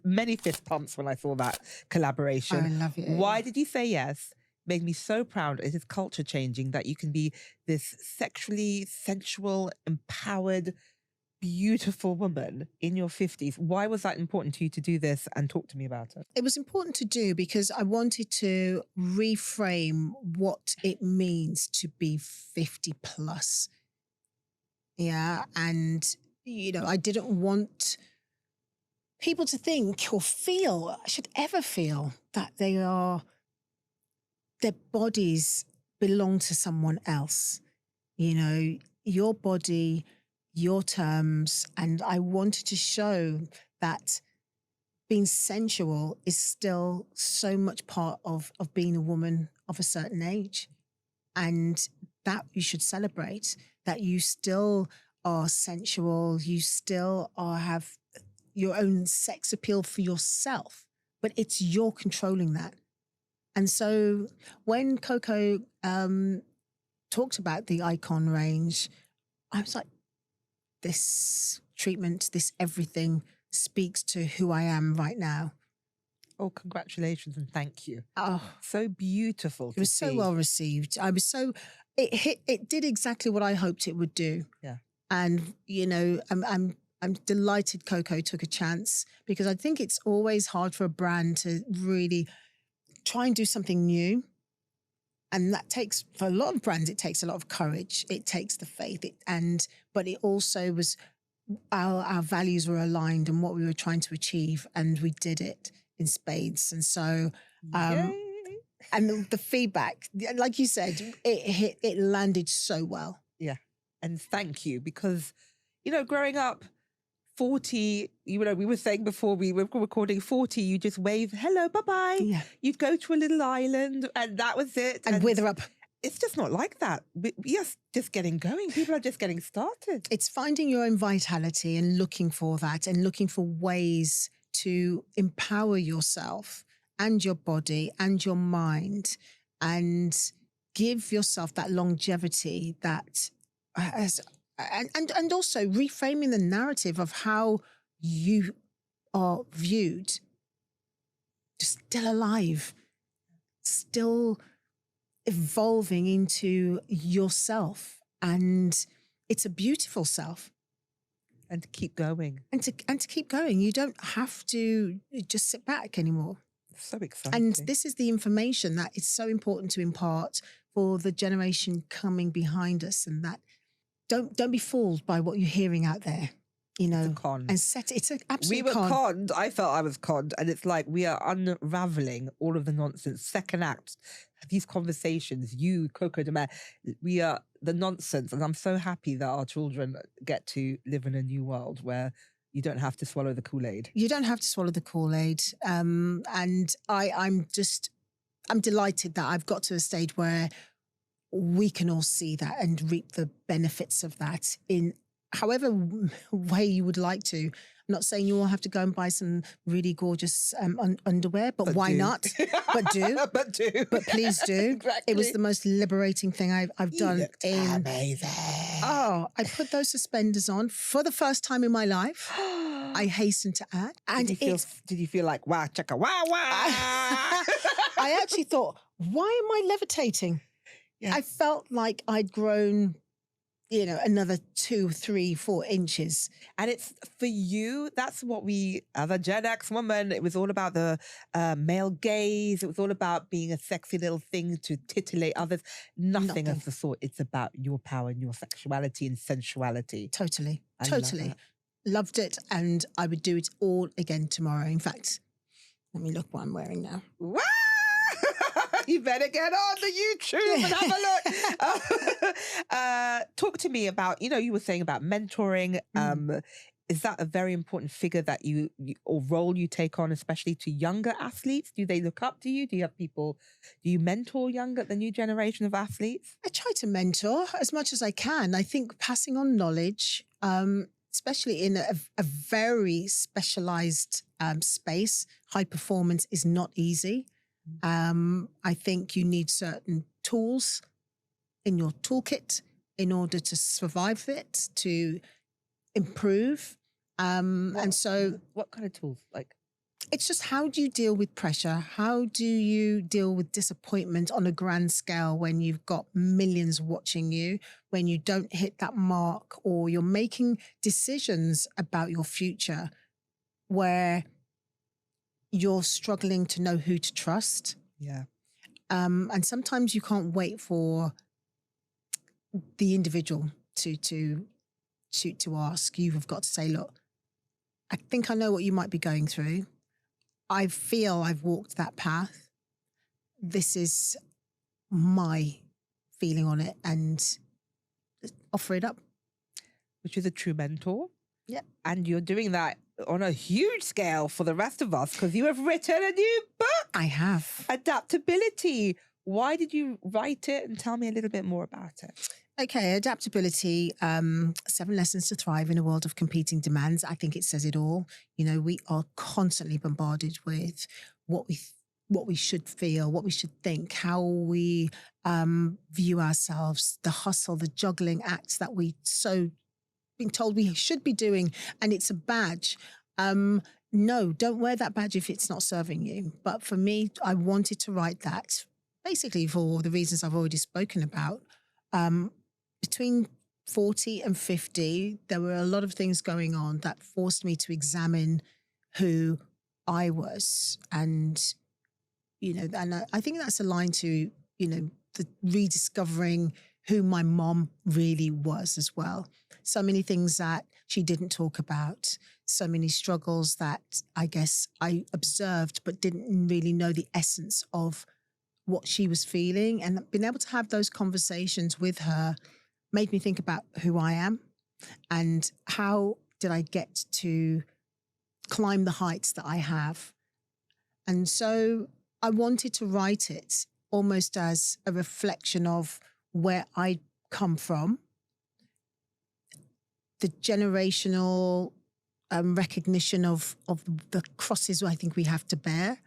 many fist pumps when I saw that collaboration. I love it. Why did you say yes? Made me so proud. It is culture changing that you can be this sexually sensual, empowered, beautiful woman in your 50s. Why was that important to you to do this, and talk to me about it? It was important to do because I wanted to reframe what it means to be 50 plus. Yeah. And, you know, I didn't want people to think or feel, should ever feel that their bodies belong to someone else. You know, your body, your terms. And I wanted to show that being sensual is still so much part of being a woman of a certain age. And that you should celebrate, that you still are sensual, you still have your own sex appeal for yourself, but it's you're controlling that. And so when Coco talked about the Icon range, I was like, this treatment, this everything speaks to who I am right now. Oh, congratulations and thank you. Oh, so beautiful. It was so well received. It did exactly what I hoped it would do. Yeah. And, you know, I'm delighted Coco took a chance, because I think it's always hard for a brand to really try and do something new And that takes, for a lot of brands, it takes a lot of courage. It takes the faith. But it also was, our values were aligned and what we were trying to achieve, and we did it in spades. And so, Yay. and the feedback, like you said, it landed so well. Yeah. And thank you, because, growing up, 40, we were saying before we were recording, 40, you just wave, hello, bye-bye. Yeah. You'd go to a little island and that was it. And wither up. It's just not like that. We're just getting going. People are just getting started. It's finding your own vitality and looking for that, and looking for ways to empower yourself and your body and your mind, and give yourself that longevity that has, and also reframing the narrative of how you are viewed. Just still alive, still evolving into yourself, and it's a beautiful self. And to keep going. And to keep going. You don't have to just sit back anymore. So exciting. And this is the information that is so important to impart for the generation coming behind us, and that don't be fooled by what you're hearing out there. It's a con. And it's an absolute We were con. conned. I felt I was conned. And it's like we are unraveling all of the nonsense. Second act, these conversations, you, Coco de Mer, we are the nonsense. And I'm so happy that our children get to live in a new world where you don't have to swallow the Kool-Aid. You don't have to swallow the Kool-Aid. And I'm delighted that I've got to a stage where we can all see that and reap the benefits of that in however way you would like to. I'm not saying you all have to go and buy some really gorgeous underwear, but why not? But do. But please do. Exactly. It was the most liberating thing I've done. Amazing. Oh, I put those suspenders on for the first time in my life. I hasten to add. And did you feel like, wow, chaka, wow, wow? I actually thought, why am I levitating? Yeah. I felt like I'd grown, another 2, 3, 4 inches. And it's for you, that's what we, as a Gen X woman, it was all about the male gaze. It was all about being a sexy little thing to titillate others. Nothing of the sort. It's about your power and your sexuality and sensuality. Totally. I Totally. Loved it. And I would do it all again tomorrow. In fact, let me look what I'm wearing now. Wow! You better get on the YouTube and have a look. Talk to me about, you were saying about mentoring. Is that a very important figure that you or role you take on, especially to younger athletes? Do they look up to you? Do you mentor the new generation of athletes? I try to mentor as much as I can. I think passing on knowledge, especially in a very specialized space, high performance is not easy. I think you need certain tools in your toolkit in order to survive it, to improve. And so what kind of tools? Like, it's just, how do you deal with pressure? How do you deal with disappointment on a grand scale when you've got millions watching you, when you don't hit that mark, or you're making decisions about your future where you're struggling to know who to trust. Yeah. And sometimes you can't wait for the individual to ask. You have got to say, look, I think I know what you might be going through. I feel I've walked that path. This is my feeling on it, and offer it up. Which is a true mentor. Yeah. And you're doing that on a huge scale for the rest of us, because you have written a new book. I have. Adaptability. Why did you write it? And tell me a little bit more about it. Okay, Adaptability, 7 Lessons to Thrive in a World of Competing Demands. I think it says it all. We are constantly bombarded with what we should feel, what we should think, how we view ourselves, the hustle, the juggling acts that we being told we should be doing, and it's a badge. No, don't wear that badge if it's not serving you. But for me, I wanted to write that basically for the reasons I've already spoken about. Between 40 and 50, there were a lot of things going on that forced me to examine who I was. And, and I think that's aligned to, the rediscovering who my mom really was as well. So many things that she didn't talk about, so many struggles that I guess I observed but didn't really know the essence of what she was feeling. And being able to have those conversations with her made me think about who I am and how did I get to climb the heights that I have. And so I wanted to write it almost as a reflection of where I come from, the generational recognition of the crosses I think we have to bear,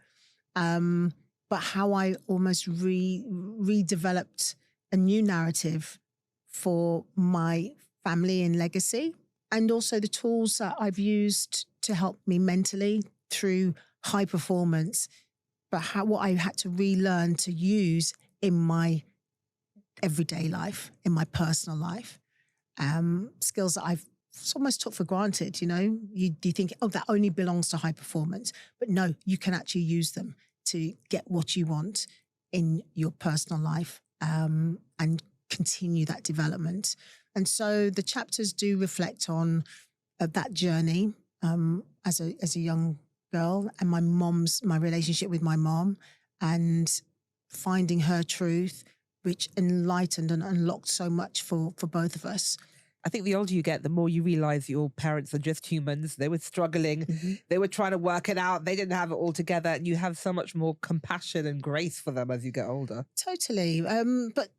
but how I almost redeveloped a new narrative for my family and legacy, and also the tools that I've used to help me mentally through high performance, but what I had to relearn to use in my everyday life, in my personal life. Skills that I've almost took for granted, you know, you think, oh, that only belongs to high performance. But no, you can actually use them to get what you want in your personal life and continue that development. And so the chapters do reflect on that journey as a young girl and my relationship with my mom and finding her truth, which enlightened and unlocked so much for both of us. I think the older you get, the more you realize your parents are just humans. They were struggling. Mm-hmm. They were trying to work it out. They didn't have it all together. And you have so much more compassion and grace for them as you get older. Totally. But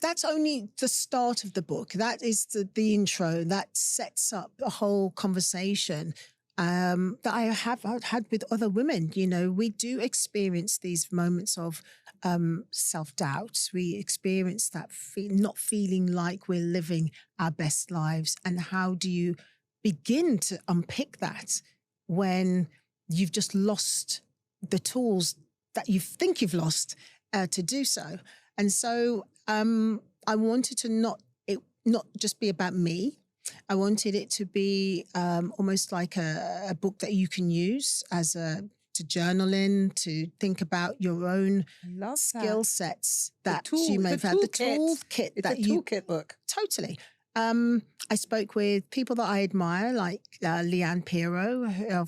that's only the start of the book. That is the intro that sets up a whole conversation that I have had with other women. You know, we do experience these moments of self-doubt. We experience that not feeling like we're living our best lives. And how do you begin to unpick that when you've just lost the tools that you think you've lost to do so? And so I wanted to not just be about me. I wanted it to be almost like a book that you can use to journal in, to think about your own skill sets that you may have had. The toolkit. It's a toolkit book. Totally. I spoke with people that I admire, like Leanne Pirro,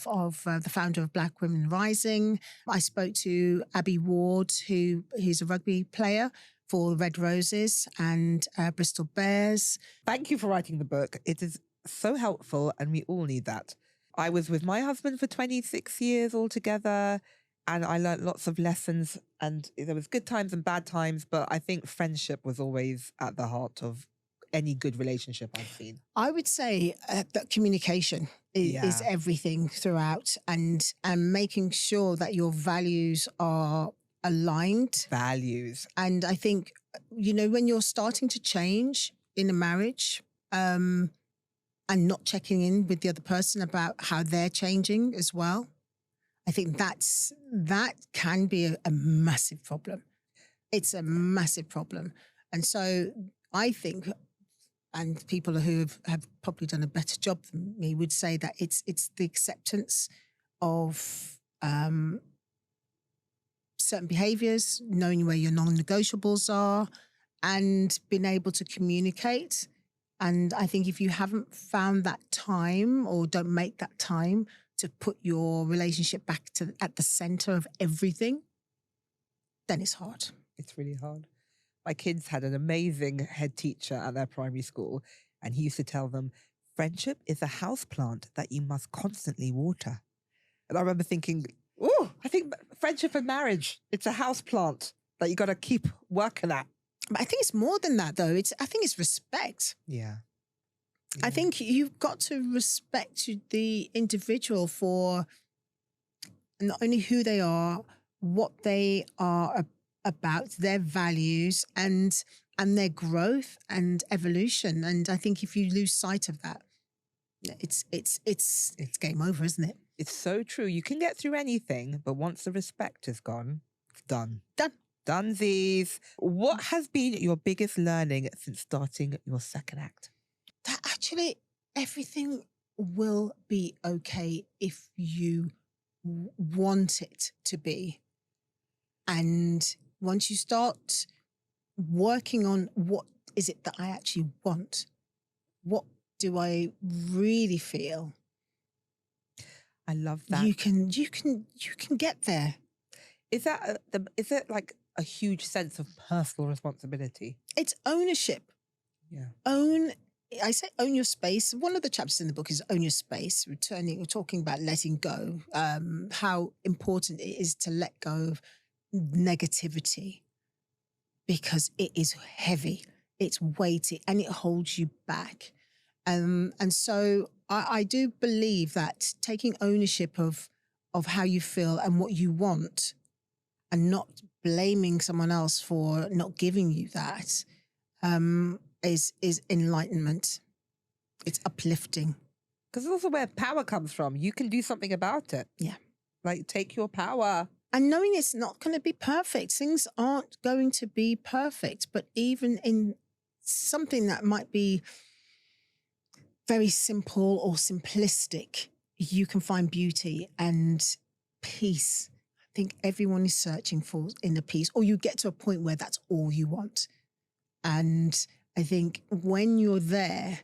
of the founder of Black Women Rising. I spoke to Abby Ward, who's a rugby player for Red Roses and Bristol Bears. Thank you for writing the book. It is so helpful and we all need that. I was with my husband for 26 years altogether and I learned lots of lessons and there was good times and bad times, but I think friendship was always at the heart of any good relationship I've seen. I would say that communication is everything throughout and making sure that your values are aligned. Values. And I think, you know, when you're starting to change in a marriage and not checking in with the other person about how they're changing as well, I think that can be a massive problem. It's a massive problem. And so I think, and people who have probably done a better job than me would say that it's the acceptance of certain behaviors, knowing where your non-negotiables are, and being able to communicate. And I think if you haven't found that time or don't make that time to put your relationship back at the center of everything, then it's hard. It's really hard. My kids had an amazing head teacher at their primary school, and he used to tell them, friendship is a houseplant that you must constantly water. And I remember thinking, oh, I think friendship and marriage, it's a houseplant that you got to keep working at. But I think it's more than that, though. I think it's respect. Yeah. I think you've got to respect the individual for not only who they are, what they are about, their values and their growth and evolution. And I think if you lose sight of that, it's game over, isn't it? It's so true. You can get through anything, but once the respect is gone, it's done. Done. Donesies. What has been your biggest learning since starting your second act? That actually everything will be okay if you want it to be. And once you start working on what is it that I actually want? What do I really feel? I love that. You can get there. Is that is it like a huge sense of personal responsibility? It's ownership. Yeah. I say own your space. One of the chapters in the book is own your space. We're talking about letting go, how important it is to let go of negativity because it is heavy, it's weighty, and it holds you back. And so I do believe that taking ownership of how you feel and what you want and not blaming someone else for not giving you that is enlightenment. It's uplifting. Because it's also where power comes from. You can do something about it. Yeah. Like, take your power. And knowing it's not going to be perfect. Things aren't going to be perfect. But even in something that might be very simple or simplistic, you can find beauty and peace. I think everyone is searching for inner peace, or you get to a point where that's all you want. And I think when you're there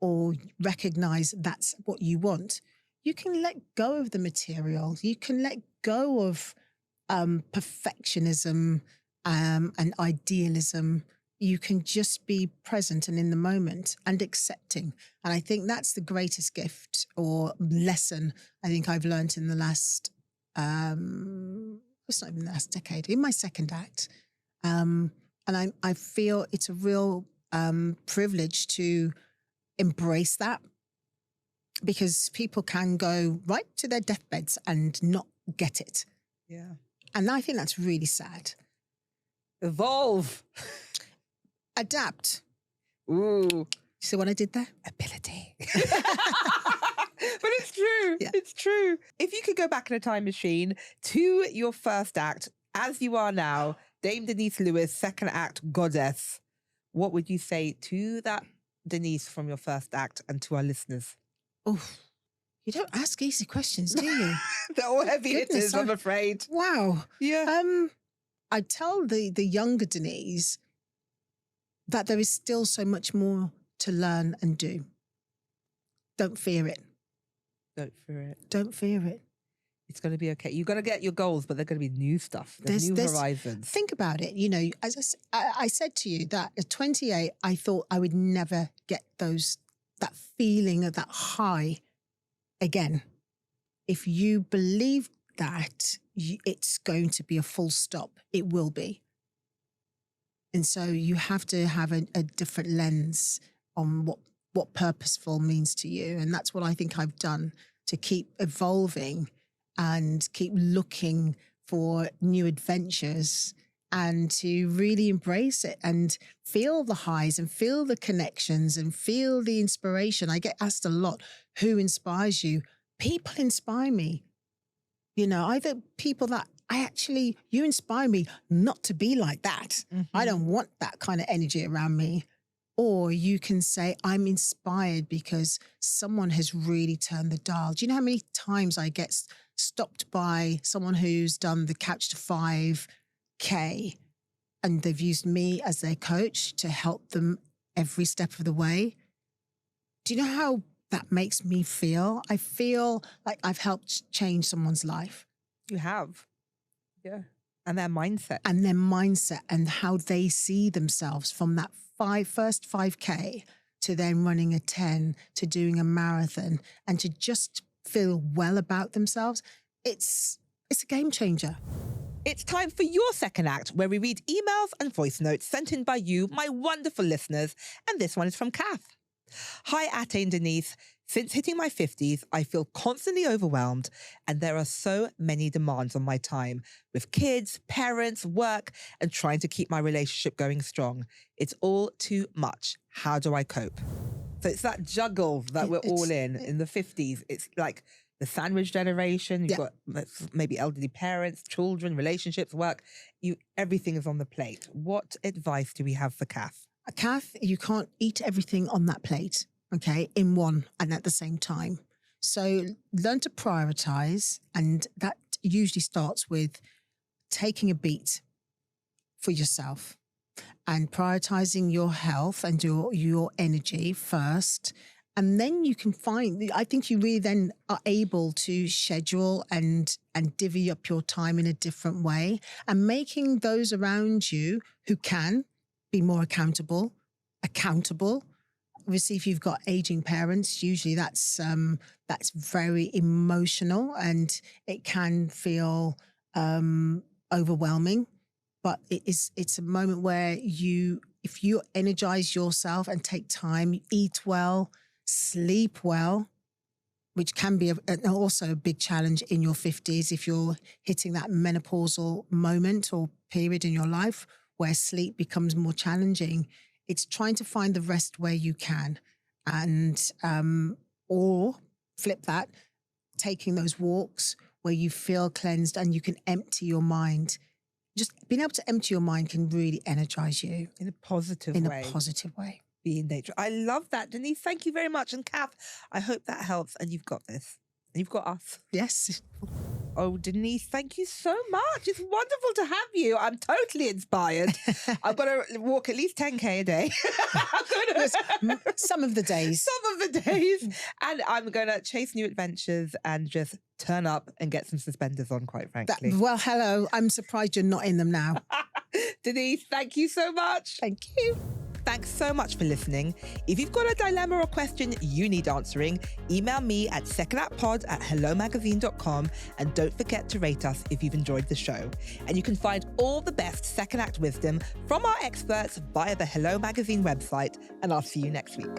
or recognize that's what you want, you can let go of the material. You can let go of perfectionism and idealism. You can just be present and in the moment and accepting. And I think that's the greatest gift or lesson I think I've learned in the last, it's not even the last decade, in my second act. And I feel it's a real privilege to embrace that, because people can go right to their deathbeds and not get it. Yeah. And I think that's really sad. Evolve. Adapt. Ooh. See what I did there? Ability. But it's true. Yeah. It's true. If you could go back in a time machine to your first act, as you are now, Dame Denise Lewis, second act goddess, what would you say to that Denise from your first act and to our listeners? Oh, you don't ask easy questions, do you? They're all heavy hitters, I'm afraid. Wow. Yeah. I tell the younger Denise that there is still so much more to learn and do. Don't fear it. Don't fear it. Don't fear it. It's going to be okay. You're going to get your goals, but they're going to be new stuff. There's new horizons. Think about it. You know, as I said to you that at 28, I thought I would never get that feeling of that high again. If you believe that, it's going to be a full stop. It will be. And so you have to have a different lens on what purposeful means to you. And that's what I think I've done to keep evolving and keep looking for new adventures and to really embrace it and feel the highs and feel the connections and feel the inspiration. I get asked a lot, who inspires you? People inspire me. You know, either people that you inspire me not to be like that. Mm-hmm. I don't want that kind of energy around me. Or you can say, I'm inspired because someone has really turned the dial. Do you know how many times I get stopped by someone who's done the Couch to 5K and they've used me as their coach to help them every step of the way? Do you know how that makes me feel? I feel like I've helped change someone's life. You have. Yeah. And their mindset. And how they see themselves from that first 5K to then running a 10, to doing a marathon, and to just feel well about themselves. It's a game changer. It's time for your second act, where we read emails and voice notes sent in by you, my wonderful listeners. And this one is from Kath. Hi, Ateh and Denise. Since hitting my 50s, I feel constantly overwhelmed, and there are so many demands on my time with kids, parents, work, and trying to keep my relationship going strong. It's all too much. How do I cope? So it's that juggle that we're all in the 50s. It's like the sandwich generation. You've got maybe elderly parents, children, relationships, work. Everything is on the plate. What advice do we have for Kath? Kath, you can't eat everything on that plate, okay, in one and at the same time. So learn to prioritize, and that usually starts with taking a beat for yourself and prioritizing your health and your energy first. And then you can I think you really then are able to schedule and divvy up your time in a different way, and making those around you who can be more accountable. Obviously, if you've got aging parents, usually that's very emotional and it can feel overwhelming. But it's a moment where if you energize yourself and take time, eat well, sleep well, which can be also a big challenge in your 50s if you're hitting that menopausal moment or period in your life where sleep becomes more challenging. It's trying to find the rest where you can, and or flip that, taking those walks where you feel cleansed and you can empty your mind. Just being able to empty your mind can really energize you in a positive way. Be in nature. I love that, Denise. Thank you very much. And Kath, I hope that helps. And you've got this. And you've got us. Yes. Oh, Denise, thank you so much. It's wonderful to have you. I'm totally inspired. I've got to walk at least 10K a day. Some of the days. And I'm going to chase new adventures and just turn up and get some suspenders on, quite frankly. Well, hello. I'm surprised you're not in them now. Denise, thank you so much. Thank you. Thanks so much for listening. If you've got a dilemma or question you need answering, email me at secondactpod@hellomagazine.com, and don't forget to rate us if you've enjoyed the show. And you can find all the best Second Act wisdom from our experts via the Hello Magazine website, and I'll see you next week.